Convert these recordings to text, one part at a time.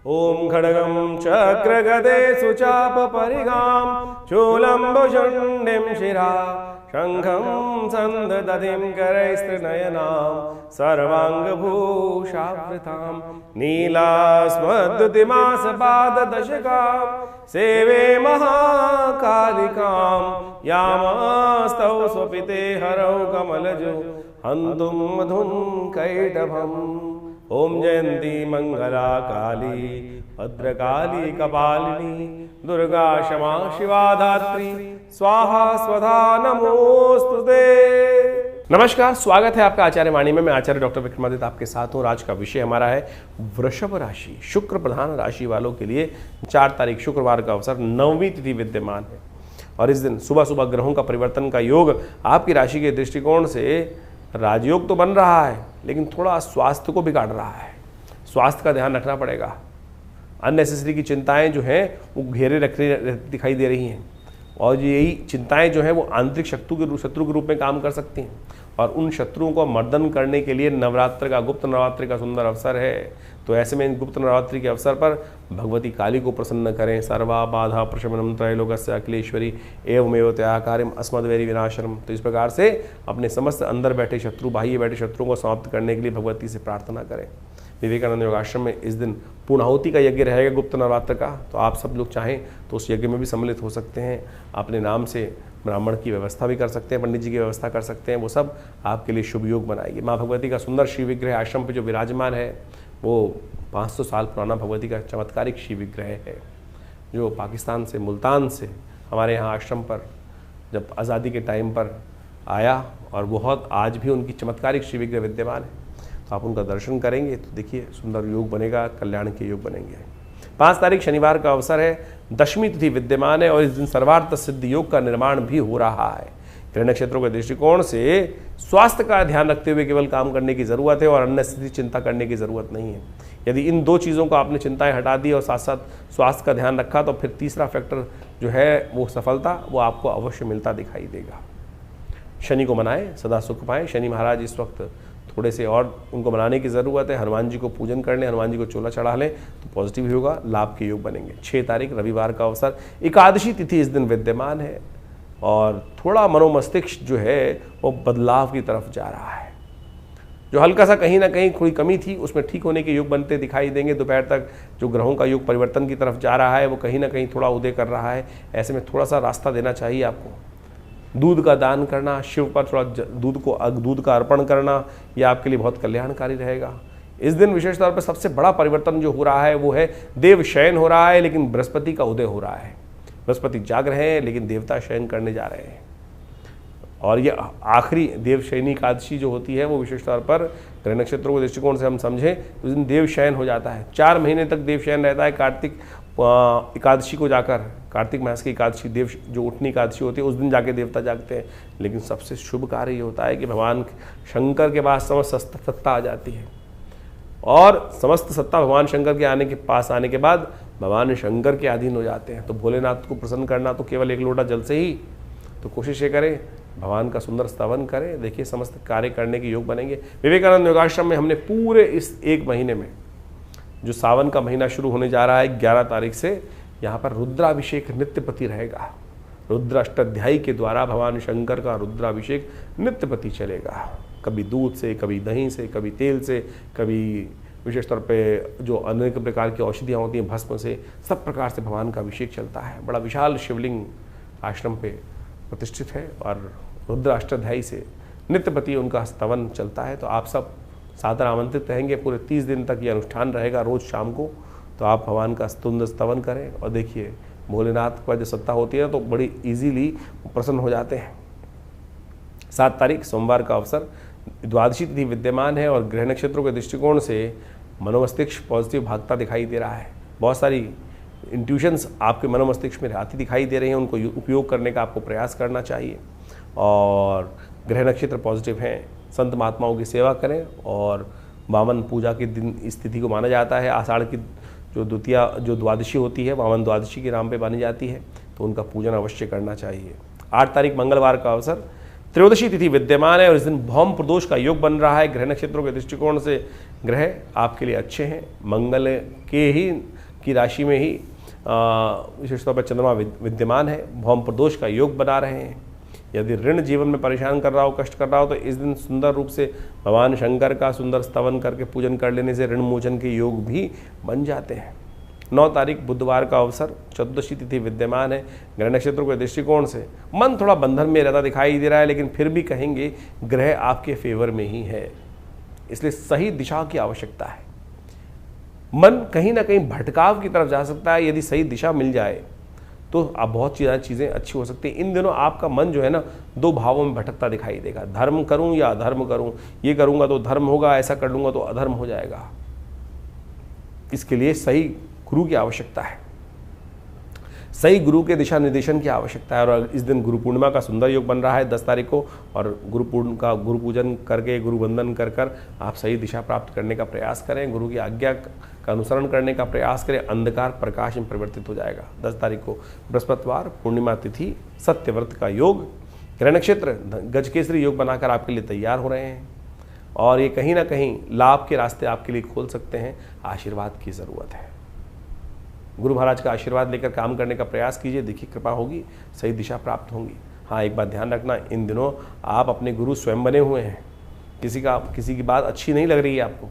ओम खड्गं चक्रगदे सुचापपरिगां शूलम्बुशुण्डिं शिरा शङ्खं सन्ददधिं करैस्त्रिनयनां सर्वाङ्गभूषावृतां नीलास्मद्युतिमासपाददशकां सेवे महाकालिकां यामस्तौ स्वपिते हरौ कमलजो हन्तुं मधुं कैटभम्। ओम जयंती मंगला काली भद्रकाली कपालिनी दुर्गा क्षमा शिवा धात्री स्वाहा स्वधा नमोस्तुते। नमस्कार, स्वागत है आपका आचार्य वाणी में। मैं आचार्य डॉक्टर विक्रमादित्य आपके साथ हूँ। आज का विषय हमारा है वृषभ राशि, शुक्र प्रधान राशि वालों के लिए 4 तारीख शुक्रवार का अवसर, 9वीं तिथि विद्यमान है और इस दिन सुबह सुबह ग्रहों का परिवर्तन का योग आपकी राशि के दृष्टिकोण से राजयोग तो बन रहा है, लेकिन थोड़ा स्वास्थ्य को बिगाड़ रहा है। स्वास्थ्य का ध्यान रखना पड़ेगा। अननेसेसरी की चिंताएं जो हैं वो घेरे रखने दिखाई दे रही हैं और यही चिंताएं जो हैं वो आंतरिक शत्रु के रूप में काम कर सकती हैं और उन शत्रुओं को मर्दन करने के लिए नवरात्र का, गुप्त नवरात्रि का सुंदर अवसर है। तो ऐसे में गुप्त नवरात्रि के अवसर पर भगवती काली को प्रसन्न करें। सर्वा बाधा प्रशमनम त्रैलोक्यस्य अखिलेश्वरी एवमेव तया कार्यम अस्मद्वैरी विनाशनम। तो इस प्रकार से अपने समस्त अंदर बैठे शत्रु, बाह्य बैठे शत्रुओं को समाप्त करने के लिए भगवती से प्रार्थना करें। विवेकानंद योगाश्रम में इस दिन पूर्णाहुति का यज्ञ रहेगा गुप्त नवरात्र का, तो आप सब लोग चाहें तो उस यज्ञ में भी सम्मिलित हो सकते हैं। अपने नाम से ब्राह्मण की व्यवस्था भी कर सकते हैं, पंडित जी की व्यवस्था कर सकते हैं। वो सब आपके लिए शुभ योग बनाएगी। माँ भगवती का सुंदर शिव विग्रह आश्रम पे जो विराजमान है वो 500 साल पुराना भगवती का चमत्कारिक शिव विग्रह है, जो पाकिस्तान से, मुल्तान से हमारे यहाँ आश्रम पर जब आज़ादी के टाइम पर आया और बहुत आज भी उनकी चमत्कारिक शिव विग्रह विद्यमान है। तो आप उनका दर्शन करेंगे तो देखिए सुंदर योग बनेगा, कल्याण के योग बनेंगे। 5 तारीख शनिवार का अवसर है, 10वीं तिथि विद्यमान है और इस दिन सर्वार्थ सिद्ध योग का निर्माण भी हो रहा है। ग्रह नक्षत्रों के दृष्टिकोण से स्वास्थ्य का ध्यान रखते हुए केवल काम करने की ज़रूरत है और अन्य स्थिति चिंता करने की ज़रूरत नहीं है। यदि इन 2 चीज़ों को आपने चिंताएं हटा दी और साथ साथ स्वास्थ्य का ध्यान रखा तो फिर तीसरा फैक्टर जो है वो सफलता, वो आपको अवश्य मिलता दिखाई देगा। शनि को मनाएं, सदा सुख पाएं। शनि महाराज इस वक्त थोड़े से और उनको मनाने की ज़रूरत है। हनुमान जी को पूजन कर लें, हनुमान जी को चोला चढ़ा लें तो पॉजिटिव ही होगा, लाभ के योग बनेंगे। 6 तारीख रविवार का अवसर, एकादशी तिथि इस दिन विद्यमान है और थोड़ा मनोमस्तिष्क जो है वो बदलाव की तरफ जा रहा है। जो हल्का सा कहीं ना कहीं थोड़ी कमी थी उसमें ठीक होने के योग बनते दिखाई देंगे। दोपहर तक जो ग्रहों का योग परिवर्तन की तरफ जा रहा है वो कहीं ना कहीं थोड़ा उदय कर रहा है। ऐसे में थोड़ा सा रास्ता देना चाहिए आपको। दूध का दान करना, शिव पर थोड़ा दूध का अर्पण करना, यह आपके लिए बहुत कल्याणकारी रहेगा। इस दिन विशेष तौर पर सबसे बड़ा परिवर्तन जो हो रहा है वो है देव शयन हो रहा है, लेकिन बृहस्पति का उदय हो रहा है। बृहस्पति जाग रहे हैं लेकिन देवता शयन करने जा रहे हैं और ये आखिरी देव शयनी एकादशी जो होती है वो विशेष तौर पर ग्रह नक्षत्रों के दृष्टिकोण से हम समझें तो उस दिन देव शयन हो जाता है। 4 महीने तक देव शयन रहता है। कार्तिक एकादशी को जाकर, कार्तिक मास की एकादशी, देव जो उठनी एकादशी होती है उस दिन जाके देवता जागते हैं। लेकिन सबसे शुभ कार्य ये होता है कि भगवान शंकर के पास समस्त सत्ता आ जाती है और समस्त सत्ता भगवान शंकर के पास आने के बाद भगवान शंकर के अधीन हो जाते हैं। तो भोलेनाथ को प्रसन्न करना तो केवल 1 लोटा जल से ही, तो कोशिश ये करें भगवान का सुंदर स्तवन करें। देखिए समस्त कार्य करने के योग बनेंगे। विवेकानंद योगाश्रम में हमने पूरे इस 1 महीने में, जो सावन का महीना शुरू होने जा रहा है 11 तारीख से, यहाँ पर रुद्राभिषेक नित्य प्रति रहेगा। रुद्र अष्टाध्यायी के द्वारा भगवान शंकर का रुद्राभिषेक नित्य प्रति चलेगा। कभी दूध से, कभी दही से, कभी तेल से, कभी विशेष तौर पे जो अनेक प्रकार की औषधियाँ होती हैं भस्म से, सब प्रकार से भगवान का अभिषेक चलता है। बड़ा विशाल शिवलिंग आश्रम पे प्रतिष्ठित है और रुद्र अष्टाध्यायी से नित्य प्रति उनका स्तवन चलता है। तो आप सब सादर आमंत्रित रहेंगे। पूरे 30 दिन तक ये अनुष्ठान रहेगा रोज़ शाम को। तो आप भगवान का स्तुंद स्तवन करें और देखिए भोलेनाथ पर जो सत्ता होती है तो बड़ी इजीली प्रसन्न हो जाते हैं। 7 तारीख सोमवार का अवसर, द्वादशी तिथि विद्यमान है और ग्रह नक्षत्रों के दृष्टिकोण से मनोमस्तिष्क पॉजिटिव भागता दिखाई दे रहा है। बहुत सारी इंट्यूशंस आपके मनोमस्तिष्क में आती दिखाई दे रही हैं, उनको उपयोग करने का आपको प्रयास करना चाहिए। और ग्रह नक्षत्र पॉजिटिव हैं, संत महात्माओं की सेवा करें और वामन पूजा के दिन इस तिथि को माना जाता है। आषाढ़ की जो द्वादशी होती है वामन द्वादशी के नाम पे मानी जाती है, तो उनका पूजन अवश्य करना चाहिए। 8 तारीख मंगलवार का अवसर, त्रयोदशी तिथि विद्यमान है और इस दिन भौम प्रदोष का योग बन रहा है। ग्रह नक्षत्रों के दृष्टिकोण से ग्रह आपके लिए अच्छे हैं। मंगल के ही की राशि में ही विशेष तौर पर चंद्रमा विद्यमान है, भौम प्रदोष का योग बना रहे हैं। यदि ऋण जीवन में परेशान कर रहा हो, कष्ट कर रहा हो, तो इस दिन सुंदर रूप से भगवान शंकर का सुंदर स्तवन करके पूजन कर लेने से ऋण मोचन के योग भी बन जाते हैं। 9 तारीख बुधवार का अवसर, चतुर्दशी तिथि विद्यमान है। ग्रह नक्षत्रों के दृष्टिकोण से मन थोड़ा बंधन में रहता दिखाई दे रहा है, लेकिन फिर भी कहेंगे ग्रह आपके फेवर में ही है, इसलिए सही दिशा की आवश्यकता है। मन कहीं ना कहीं भटकाव की तरफ जा सकता है, यदि सही दिशा मिल जाए तो आप बहुत चीज़ें अच्छी हो सकती हैं। इन दिनों आपका मन जो है ना 2 भावों में भटकता दिखाई देगा, धर्म करूं या अधर्म करूं, ये करूंगा तो धर्म होगा, ऐसा कर लूंगा तो अधर्म हो जाएगा। इसके लिए सही गुरु की आवश्यकता है, सही गुरु के दिशा निर्देशन की आवश्यकता है। और इस दिन गुरु पूर्णिमा का सुंदर योग बन रहा है 10 तारीख को, और गुरु पूजन करके, गुरु वंदन कर आप सही दिशा प्राप्त करने का प्रयास करें, गुरु की आज्ञा का अनुसरण करने का प्रयास करें। अंधकार प्रकाश में परिवर्तित हो जाएगा। 10 तारीख को बृहस्पतिवार, पूर्णिमा तिथि, सत्यव्रत का योग, ग्रह नक्षत्र गजकेसरी योग बनाकर आपके लिए तैयार हो रहे हैं, और ये कहीं ना कहीं लाभ के रास्ते आपके लिए खोल सकते हैं। आशीर्वाद की ज़रूरत है, गुरु महाराज का आशीर्वाद लेकर काम करने का प्रयास कीजिए, देखिए कृपा होगी, सही दिशा प्राप्त होगी। हाँ, एक बात ध्यान रखना, इन दिनों आप अपने गुरु स्वयं बने हुए हैं। किसी की बात अच्छी नहीं लग रही है आपको,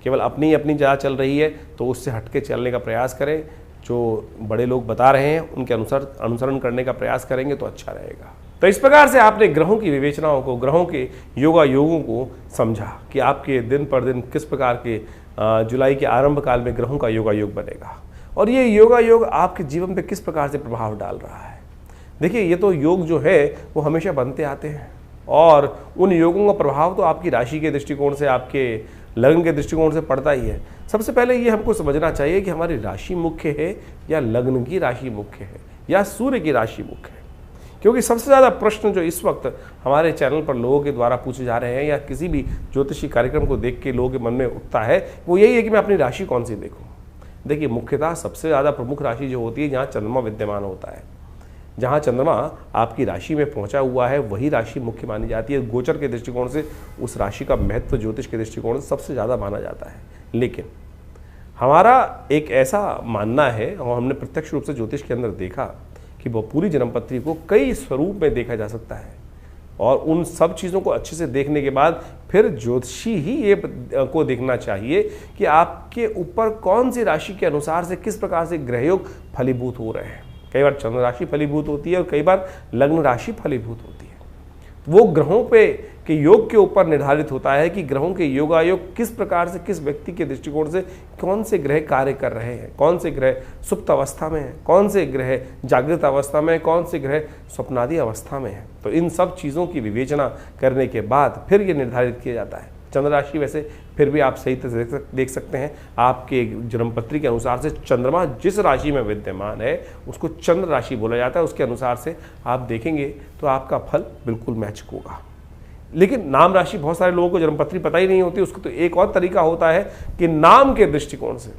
केवल अपनी जगह चल रही है, तो उससे हटके चलने का प्रयास करें। जो बड़े लोग बता रहे हैं उनके अनुसरण करने का प्रयास करेंगे तो अच्छा रहेगा। तो इस प्रकार से आपने ग्रहों की विवेचनाओं को, ग्रहों के योगों को समझा कि आपके दिन पर दिन किस प्रकार के जुलाई के आरंभ काल में ग्रहों का योग बनेगा, और ये योग आपके जीवन पे किस प्रकार से प्रभाव डाल रहा है। देखिए, ये तो योग जो है वो हमेशा बनते आते हैं, और उन योगों का प्रभाव तो आपकी राशि के दृष्टिकोण से, आपके लग्न के दृष्टिकोण से पड़ता ही है। सबसे पहले ये हमको समझना चाहिए कि हमारी राशि मुख्य है या लग्न की राशि मुख्य है या सूर्य की राशि मुख्य है। क्योंकि सबसे ज़्यादा प्रश्न जो इस वक्त हमारे चैनल पर लोगों के द्वारा पूछे जा रहे हैं, या किसी भी ज्योतिषी कार्यक्रम को देख के लोगों के मन में उठता है, वो यही है कि मैं अपनी राशि कौन सी देखूँ। देखिए, मुख्यतः सबसे ज़्यादा प्रमुख राशि जो होती है जहाँ चंद्रमा विद्यमान होता है, जहाँ चंद्रमा आपकी राशि में पहुंचा हुआ है, वही राशि मुख्य मानी जाती है। गोचर के दृष्टिकोण से उस राशि का महत्व ज्योतिष के दृष्टिकोण से सबसे ज़्यादा माना जाता है। लेकिन हमारा एक ऐसा मानना है, और हमने प्रत्यक्ष रूप से ज्योतिष के अंदर देखा कि वह पूरी जन्मपत्री को कई स्वरूप में देखा जा सकता है, और उन सब चीज़ों को अच्छे से देखने के बाद फिर ज्योतिषी ही ये को देखना चाहिए कि आपके ऊपर कौन सी राशि के अनुसार से किस प्रकार से ग्रहयोग फलीभूत हो रहे हैं। कई बार चंद्र राशि फलीभूत होती है और कई बार लग्न राशि फलीभूत होती है। वो ग्रहों पे के योग के ऊपर निर्धारित होता है कि ग्रहों के योगायोग किस प्रकार से, किस व्यक्ति के दृष्टिकोण से कौन से ग्रह कार्य कर रहे हैं, कौन से ग्रह सुप्त अवस्था में है, कौन से ग्रह जागृत अवस्था में है, कौन से ग्रह स्वप्नादि अवस्था में है। तो इन सब चीज़ों की विवेचना करने के बाद फिर ये निर्धारित किया जाता है। चंद्र राशि वैसे फिर भी आप सही तरह से देख सकते हैं, आपके जन्मपत्री के अनुसार से चंद्रमा जिस राशि में विद्यमान है उसको चंद्र राशि बोला जाता है। उसके अनुसार से आप देखेंगे तो आपका फल बिल्कुल मैच होगा। लेकिन नाम राशि बहुत सारे लोगों को जन्मपत्री पता ही नहीं होती। उसको तो एक और तरीका होता है कि नाम के दृष्टिकोण से,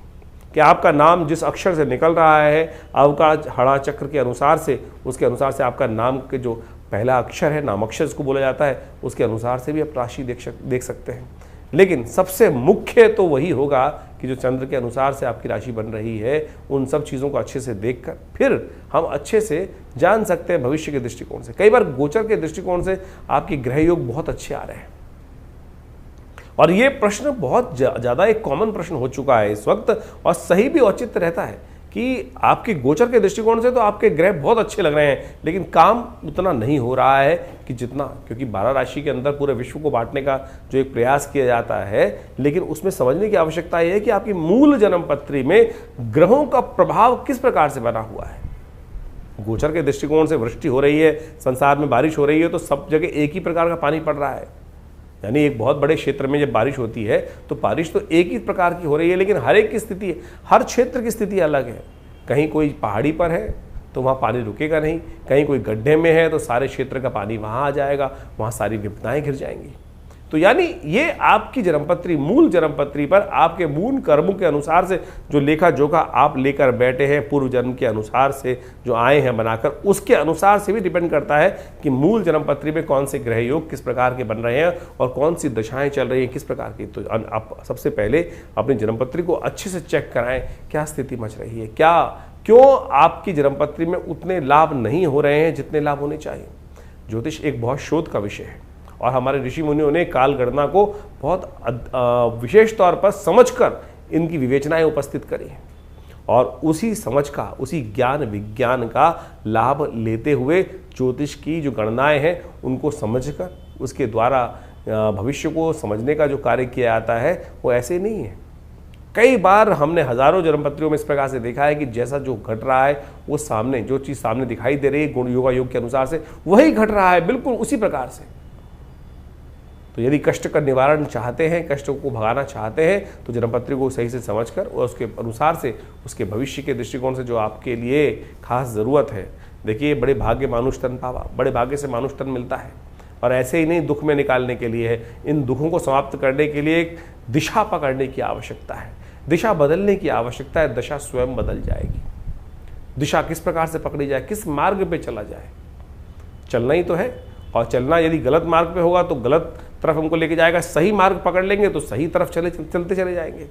कि आपका नाम जिस अक्षर से निकल रहा है, अवकाश हड़ा चक्र के अनुसार से, उसके अनुसार से आपका नाम के जो पहला अक्षर है, नाम अक्षर इसको बोला जाता है, उसके अनुसार से भी आप राशि देख सकते हैं। लेकिन सबसे मुख्य तो वही होगा कि जो चंद्र के अनुसार से आपकी राशि बन रही है, उन सब चीज़ों को अच्छे से देखकर फिर हम अच्छे से जान सकते हैं भविष्य के दृष्टिकोण से। कई बार गोचर के दृष्टिकोण से आपके ग्रह योग बहुत अच्छे आ रहे हैं, और ये प्रश्न बहुत ज़्यादा एक कॉमन प्रश्न हो चुका है इस वक्त, और सही भी औचित्य रहता है कि आपके गोचर के दृष्टिकोण से तो आपके ग्रह बहुत अच्छे लग रहे हैं, लेकिन काम उतना नहीं हो रहा है कि जितना, क्योंकि 12 राशि के अंदर पूरे विश्व को बांटने का जो एक प्रयास किया जाता है, लेकिन उसमें समझने की आवश्यकता यह है कि आपकी मूल जन्मपत्री में ग्रहों का प्रभाव किस प्रकार से बना हुआ है। गोचर के दृष्टिकोण से वृष्टि हो रही है, संसार में बारिश हो रही है, तो सब जगह एक ही प्रकार का पानी पड़ रहा है। यानी एक बहुत बड़े क्षेत्र में जब बारिश होती है तो बारिश तो एक ही प्रकार की हो रही है, लेकिन हर एक की स्थिति, हर क्षेत्र की स्थिति अलग है। कहीं कोई पहाड़ी पर है तो वहाँ पानी रुकेगा नहीं, कहीं कोई गड्ढे में है तो सारे क्षेत्र का पानी वहाँ आ जाएगा, वहाँ सारी विपदाएं घिर जाएंगी। तो यानी ये आपकी जन्मपत्री, मूल जन्मपत्री पर आपके मूल कर्मों के अनुसार से जो लेखा जोखा आप लेकर बैठे हैं, पूर्व जन्म के अनुसार से जो आए हैं बनाकर, उसके अनुसार से भी डिपेंड करता है कि मूल जन्मपत्री में कौन से ग्रह योग किस प्रकार के बन रहे हैं और कौन सी दशाएं चल रही हैं किस प्रकार की। तो आप सबसे पहले अपनी जन्मपत्री को अच्छे से चेक कराएं, क्या स्थिति मच रही है, क्यों आपकी जन्मपत्री में उतने लाभ नहीं हो रहे हैं जितने लाभ होने चाहिए। ज्योतिष एक बहुत शोध का विषय है और हमारे ऋषि मुनियों ने काल गणना को बहुत विशेष तौर पर समझकर इनकी विवेचनाएं उपस्थित करी हैं और उसी समझ का, उसी ज्ञान विज्ञान का लाभ लेते हुए ज्योतिष की जो गणनाएं हैं उनको समझकर उसके द्वारा भविष्य को समझने का जो कार्य किया जाता है वो ऐसे नहीं है। कई बार हमने हजारों जन्मपत्रियों में इस प्रकार से देखा है कि जैसा जो घट रहा है वो सामने, जो चीज़ सामने दिखाई दे रही है गुण योगा योग के अनुसार से वही घट रहा है, बिल्कुल उसी प्रकार से। तो यदि कष्ट का निवारण चाहते हैं, कष्टों को भगाना चाहते हैं, तो जन्मपत्री को सही से समझकर और उसके अनुसार से उसके भविष्य के दृष्टिकोण से जो आपके लिए खास ज़रूरत है। देखिए, बड़े भाग्य मानुष तन पावा, बड़े भाग्य से मानुष तन मिलता है और ऐसे ही नहीं दुख में निकालने के लिए है, इन दुखों को समाप्त करने के लिए एक दिशा पकड़ने की आवश्यकता है, दिशा बदलने की आवश्यकता है। दशा स्वयं बदल जाएगी। दिशा किस प्रकार से पकड़ी जाए, किस मार्ग पे चला जाए, चलना ही तो है। और चलना यदि गलत मार्ग पे होगा तो गलत तरफ हमको लेके जाएगा, सही मार्ग पकड़ लेंगे तो सही तरफ चलते चले जाएंगे।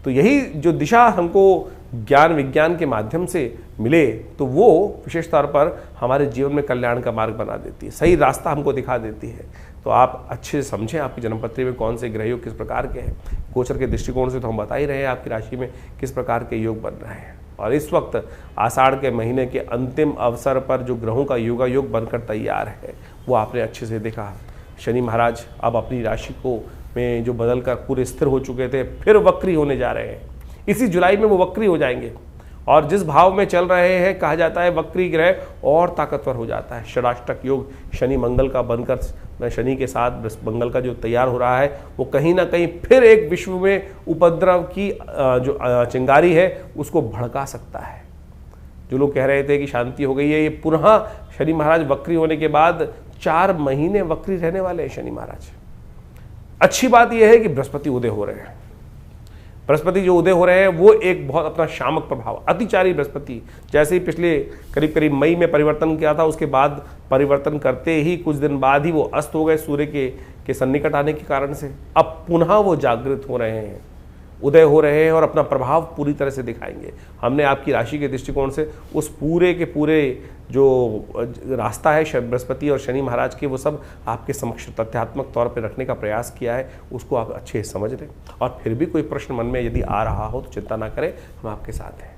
तो यही जो दिशा हमको ज्ञान विज्ञान के माध्यम से मिले तो वो विशेष तौर पर हमारे जीवन में कल्याण का मार्ग बना देती है, सही रास्ता हमको दिखा देती है। तो आप अच्छे से समझें आपकी जन्मपत्री में कौन से ग्रह योग किस प्रकार के हैं। गोचर के दृष्टिकोण से तो हम बता ही रहे हैं आपकी राशि में किस प्रकार के योग बन रहे हैं। और इस वक्त आषाढ़ के महीने के अंतिम अवसर पर जो ग्रहों का योगा योग बनकर तैयार है वो आपने अच्छे से देखा। शनि महाराज अब अपनी राशि को में जो बदल कर पूरे स्थिर हो चुके थे फिर वक्री होने जा रहे हैं। इसी जुलाई में वो वक्री हो जाएंगे और जिस भाव में चल रहे हैं कहा जाता है वक्री ग्रह और ताकतवर हो जाता है। षडाष्टक योग शनि मंगल का बनकर शनि के साथ मंगल का जो तैयार हो रहा है वो कहीं ना कहीं फिर एक विश्व में उपद्रव की जो चिंगारी है उसको भड़का सकता है। जो लोग कह रहे थे कि शांति हो गई है, ये पुनः शनि महाराज वक्री होने के बाद 4 महीने वक्री रहने वाले हैं शनि महाराज। अच्छी बात यह है कि बृहस्पति उदय हो रहे हैं। बृहस्पति जो उदय हो रहे हैं वो एक बहुत अपना शामक प्रभाव, अतिचारी बृहस्पति जैसे ही पिछले करीब करीब मई में परिवर्तन किया था उसके बाद परिवर्तन करते ही कुछ दिन बाद ही वो अस्त हो गए सूर्य के सन्निकट आने के कारण से। अब पुनः वो जागृत हो रहे हैं, उदय हो रहे हैं और अपना प्रभाव पूरी तरह से दिखाएंगे। हमने आपकी राशि के दृष्टिकोण से उस पूरे के पूरे जो रास्ता है बृहस्पति और शनि महाराज के वो सब आपके समक्ष तथ्यात्मक तौर पर रखने का प्रयास किया है, उसको आप अच्छे से समझ लें। और फिर भी कोई प्रश्न मन में यदि आ रहा हो तो चिंता ना करें, हम आपके साथ हैं।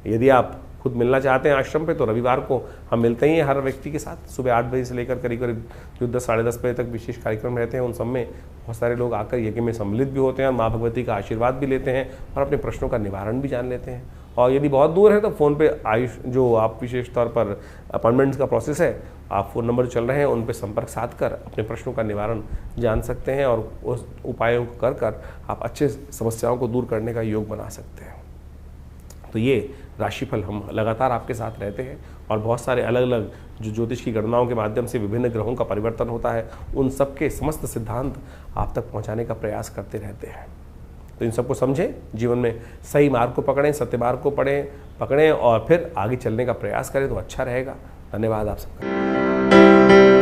यदि आप खुद मिलना चाहते हैं आश्रम पे तो रविवार को हम मिलते ही हैं हर व्यक्ति के साथ। सुबह 8 बजे से लेकर करीब करीब जो 10 साढ़े 10 बजे तक विशेष कार्यक्रम रहते हैं उन सब में बहुत सारे लोग आकर यज्ञ में सम्मिलित भी होते हैं, माँ भगवती का आशीर्वाद भी लेते हैं और अपने प्रश्नों का निवारण भी जान लेते हैं। और यदि बहुत दूर है तो फ़ोन पे आयुष जो आप विशेष तौर पर अपॉइंटमेंट्स का प्रोसेस है, आप फ़ोन नंबर चल रहे हैं उन पर संपर्क साध कर अपने प्रश्नों का निवारण जान सकते हैं और उस उपायों को कर कर आप अच्छे समस्याओं को दूर करने का योग बना सकते हैं। तो ये राशिफल हम लगातार आपके साथ रहते हैं और बहुत सारे अलग अलग जो ज्योतिष की गणनाओं के माध्यम से विभिन्न ग्रहों का परिवर्तन होता है उन सब के समस्त सिद्धांत आप तक पहुंचाने का प्रयास करते रहते हैं। तो इन सबको समझें, जीवन में सही मार्ग को पकड़ें, सत्य मार्ग को पकड़ें और फिर आगे चलने का प्रयास करें तो अच्छा रहेगा। धन्यवाद आप सबका।